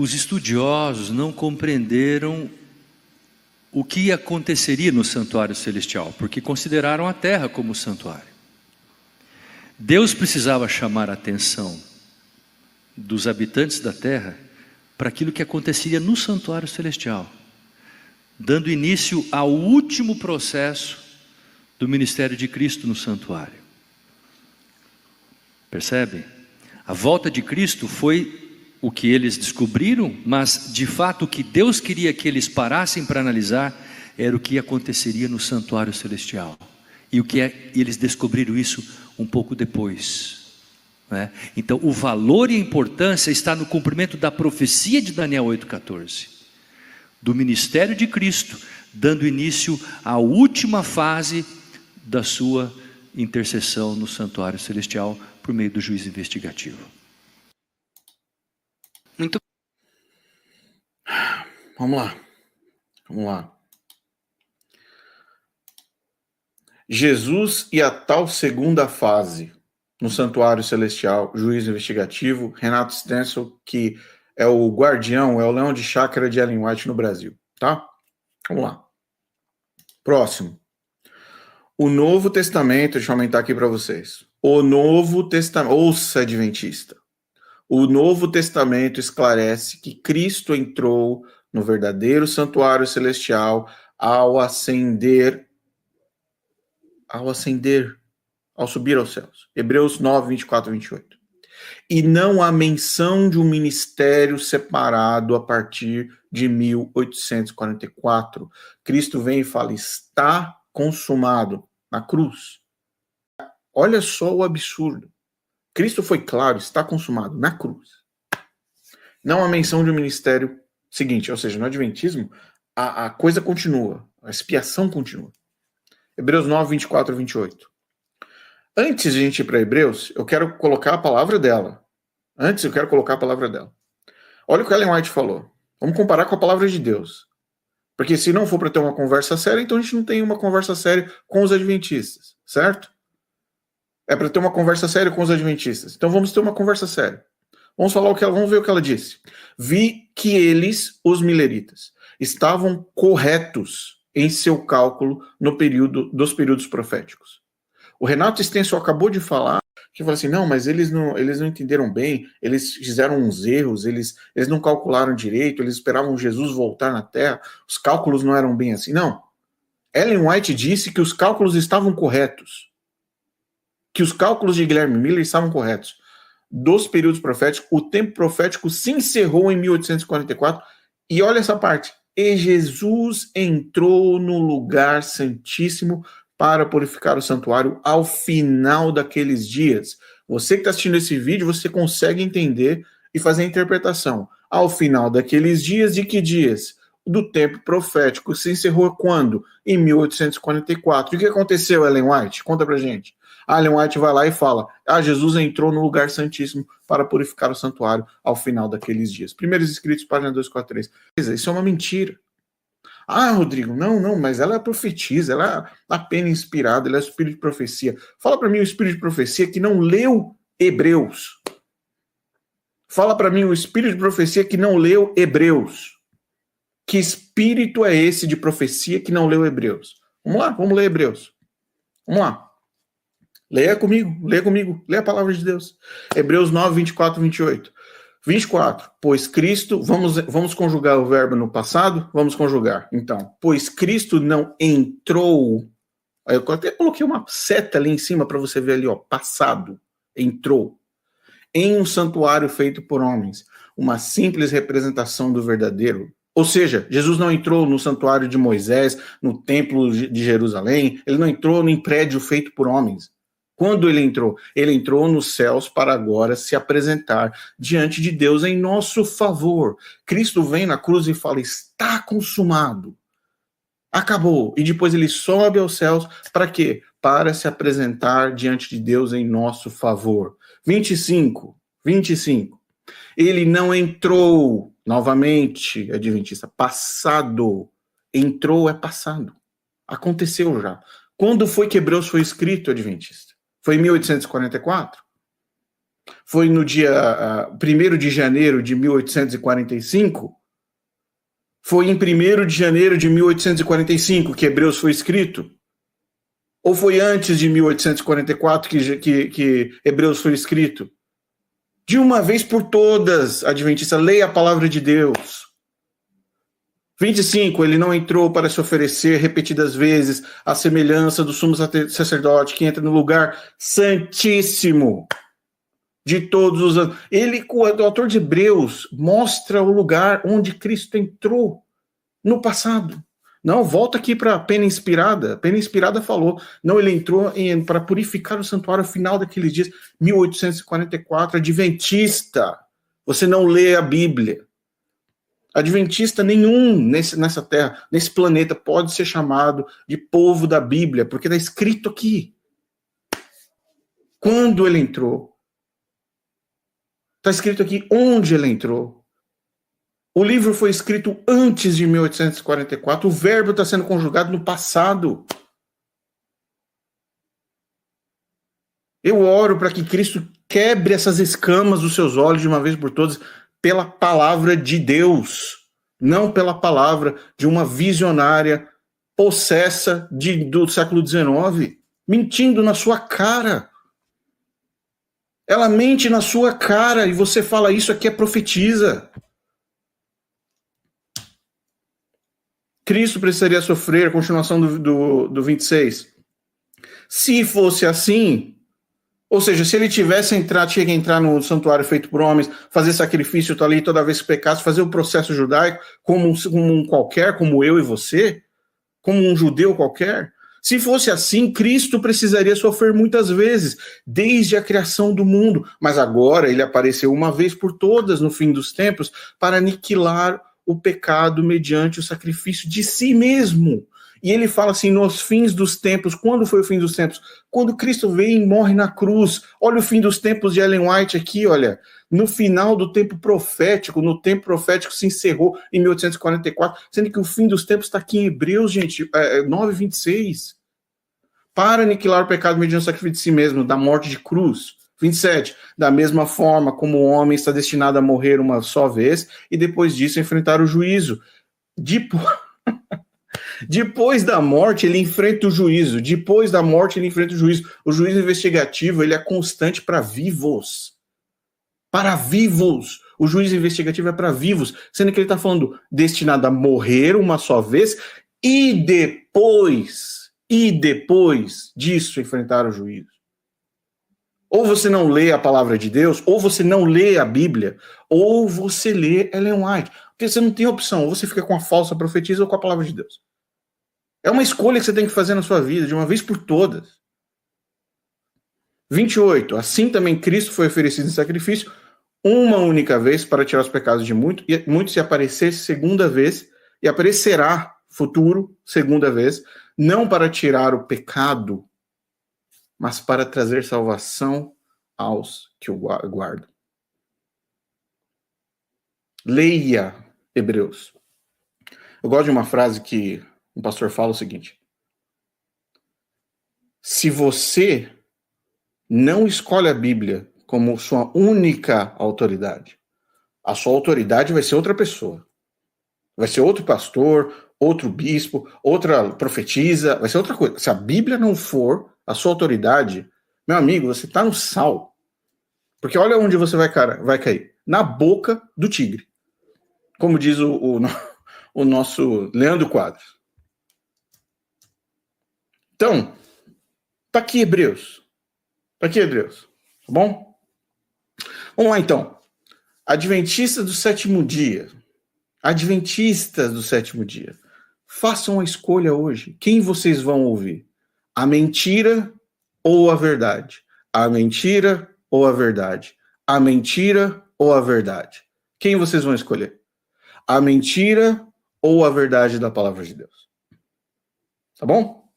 os estudiosos não compreenderam o que aconteceria no santuário celestial, porque consideraram a terra como santuário. Deus precisava chamar a atenção dos habitantes da terra para aquilo que aconteceria no santuário celestial, dando início ao último processo do ministério de Cristo no santuário. Percebem? A volta de Cristo foi o que eles descobriram, mas de fato o que Deus queria que eles parassem para analisar era o que aconteceria no santuário celestial. E eles descobriram isso um pouco depois, né? Então o valor e a importância está no cumprimento da profecia de Daniel 8,14, do ministério de Cristo, dando início à última fase da sua intercessão no santuário celestial por meio do juízo investigativo. Muito. Vamos lá. Jesus e a tal segunda fase no santuário celestial, juízo investigativo. Renato Stencil, que é o guardião, é o leão de chácara de Ellen White no Brasil, tá? Vamos lá. Próximo. O Novo Testamento, deixa eu aumentar aqui para vocês. O Novo Testamento, ouça, adventista. O Novo Testamento esclarece que Cristo entrou no verdadeiro santuário celestial ao subir aos céus. Hebreus 9, 24 e 28. E não há menção de um ministério separado a partir de 1844. Cristo vem e fala, está consumado na cruz. Olha só o absurdo. Cristo foi claro, está consumado na cruz. Não há menção de um ministério seguinte, ou seja, no Adventismo, a coisa continua, a expiação continua. Hebreus 9, 24 e 28. Antes de a gente ir para Hebreus, eu quero colocar a palavra dela. Olha o que Ellen White falou. Vamos comparar com a palavra de Deus. Porque se não for para ter uma conversa séria, então a gente não tem uma conversa séria com os adventistas, certo? É para ter uma conversa séria com os adventistas. Então vamos ter uma conversa séria. Vamos ver o que ela disse. Vi que eles, os mileritas, estavam corretos em seu cálculo dos períodos proféticos. O Renato Stencil acabou de falar que falou assim, não, mas eles não entenderam bem, eles fizeram uns erros, eles não calcularam direito, eles esperavam Jesus voltar na Terra, os cálculos não eram bem assim. Não. Ellen White disse que os cálculos estavam corretos. Que os cálculos de Guilherme Miller estavam corretos. Dos períodos proféticos, o tempo profético se encerrou em 1844, e olha essa parte, e Jesus entrou no lugar santíssimo para purificar o santuário ao final daqueles dias. Você que está assistindo esse vídeo, você consegue entender e fazer a interpretação. Ao final daqueles dias, de que dias? Do tempo profético. Se encerrou quando? Em 1844. E o que aconteceu, Ellen White? Conta pra gente. A Ellen White vai lá e fala, Jesus entrou no lugar santíssimo para purificar o santuário ao final daqueles dias. Primeiros Escritos, página 243. Isso é uma mentira. Rodrigo, não, mas ela é profetisa, ela é apenas inspirada, ela é espírito de profecia. Fala para mim o espírito de profecia que não leu Hebreus. Fala para mim o espírito de profecia que não leu Hebreus. Que espírito é esse de profecia que não leu Hebreus? Vamos lá, vamos ler Hebreus. Vamos lá. Leia comigo, leia a palavra de Deus. Hebreus 9, 24 e 28. 24, pois Cristo, vamos conjugar o verbo no passado? Vamos conjugar. Então, pois Cristo não entrou, eu até coloquei uma seta ali em cima para você ver ali, passado, entrou, em um santuário feito por homens, uma simples representação do verdadeiro. Ou seja, Jesus não entrou no santuário de Moisés, no templo de Jerusalém, ele não entrou em prédio feito por homens. Quando ele entrou? Ele entrou nos céus para agora se apresentar diante de Deus em nosso favor. Cristo vem na cruz e fala, está consumado. Acabou. E depois ele sobe aos céus para quê? Para se apresentar diante de Deus em nosso favor. 25. Ele não entrou, novamente, adventista, passado. Entrou é passado. Aconteceu já. Quando foi que Hebreus foi escrito, adventista? Foi em 1844? Foi no dia 1º de janeiro de 1845? Foi em 1º de janeiro de 1845 que Hebreus foi escrito? Ou foi antes de 1844 que Hebreus foi escrito? De uma vez por todas, adventista, leia a palavra de Deus. 25, ele não entrou para se oferecer repetidas vezes à semelhança do sumo sacerdote que entra no lugar santíssimo de todos os anos. O autor de Hebreus mostra o lugar onde Cristo entrou no passado. Não, volta aqui para a Pena Inspirada. A Pena Inspirada falou, não, ele entrou para purificar o santuário ao final daqueles dias, 1844, adventista. Você não lê a Bíblia. Adventista nenhum nessa terra, nesse planeta, pode ser chamado de povo da Bíblia, porque está escrito aqui. Quando ele entrou. Está escrito aqui onde ele entrou. O livro foi escrito antes de 1844. O verbo está sendo conjugado no passado. Eu oro para que Cristo quebre essas escamas dos seus olhos de uma vez por todas pela palavra de Deus, não pela palavra de uma visionária possessa do século XIX, mentindo na sua cara. Ela mente na sua cara e você fala, isso aqui é profetiza. Cristo precisaria sofrer, continuação do 26. Se fosse assim, ou seja, se ele tinha que entrar no santuário feito por homens, fazer sacrifício ali toda vez que pecasse, fazer o processo judaico como um qualquer, como eu e você, como um judeu qualquer. Se fosse assim, Cristo precisaria sofrer muitas vezes, desde a criação do mundo. Mas agora ele apareceu uma vez por todas no fim dos tempos para aniquilar o pecado mediante o sacrifício de si mesmo. E ele fala assim, nos fins dos tempos. Quando foi o fim dos tempos? Quando Cristo veio e morre na cruz. Olha o fim dos tempos de Ellen White aqui, olha. No final do tempo profético, no tempo profético se encerrou em 1844, sendo que o fim dos tempos está aqui em Hebreus, gente, 9:26. Para aniquilar o pecado mediante o sacrifício de si mesmo, da morte de cruz. 27. Da mesma forma como o homem está destinado a morrer uma só vez, e depois disso enfrentar o juízo. Depois da morte, ele enfrenta o juízo. Depois da morte, ele enfrenta o juízo. O juízo investigativo, ele é constante para vivos. Para vivos. O juízo investigativo é para vivos. Sendo que ele está falando destinado a morrer uma só vez e depois disso enfrentar o juízo. Ou você não lê a palavra de Deus, ou você não lê a Bíblia, ou você lê Ellen White. Porque você não tem opção. Ou você fica com a falsa profetisa ou com a palavra de Deus. É uma escolha que você tem que fazer na sua vida, de uma vez por todas. 28. Assim também Cristo foi oferecido em sacrifício uma única vez para tirar os pecados de muitos, e muito se aparecesse segunda vez, e aparecerá futuro segunda vez, não para tirar o pecado, mas para trazer salvação aos que o guardam. Leia Hebreus. Eu gosto de uma frase que um pastor fala o seguinte: se você não escolhe a Bíblia como sua única autoridade, a sua autoridade vai ser outra pessoa. Vai ser outro pastor, outro bispo, outra profetisa, vai ser outra coisa. Se a Bíblia não for a sua autoridade, meu amigo, você está no sal. Porque olha onde você vai cair. Na boca do tigre. Como diz o nosso Leandro Quadros. Então, tá aqui Hebreus. Tá bom? Vamos lá, então. Adventistas do sétimo dia. Façam a escolha hoje. Quem vocês vão ouvir? A mentira ou a verdade? A mentira ou a verdade? A mentira ou a verdade? Quem vocês vão escolher? A mentira ou a verdade da palavra de Deus? Tá bom?